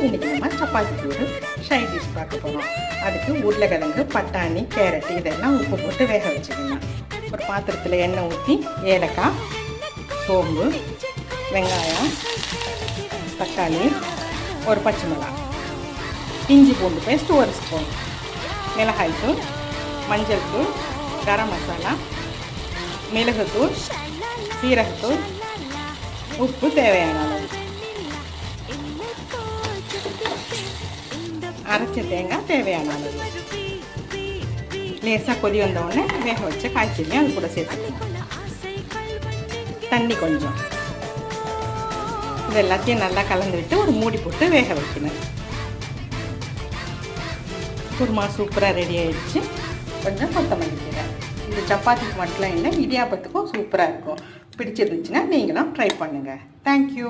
இன்றைக்கி நம்ம சப்பாத்திக்கு ஒரு சைட் டிஷ் பார்க்க போகிறோம். அதுக்கு உருளைக்கிழங்கு, பட்டாணி, கேரட் இதெல்லாம் உப்பு போட்டு வேக வச்சுக்கணும். ஒரு பாத்திரத்தில் எண்ணெய் ஊற்றி ஏலக்காய், சோம்பு, வெங்காயம், தக்காளி, ஒரு பச்சை மிளகாய், இஞ்சி பூண்டு பேஸ்ட் ஒரு ஸ்பூன், மிளகாய்த்தூள், மஞ்சள் தூள், கரம் மசாலா, மிளகுத்தூள், சீரகத்தூள், உப்பு தேவையான அளவு, அரைச்ச தேங்காய் தேவையான அளவு. லேசாக கொதி வந்தவுடனே வேக வச்ச காய்ச்சலையும் அது கூட சேர்த்துக்கணும். தண்ணி கொஞ்சம். இது எல்லாத்தையும் நல்லா கலந்து விட்டு ஒரு மூடி போட்டு வேக வைக்கணும். குருமா சூப்பராக ரெடி ஆகிடுச்சு. கொஞ்சம் கொத்தமல்லி கீரை. இது சப்பாத்திக்கு மட்டும் இல்லை, இடியாப்பத்துக்கும் சூப்பராக இருக்கும். பிடிச்சிருந்துச்சுன்னா நீங்களும் ட்ரை பண்ணுங்கள். தேங்க்யூ.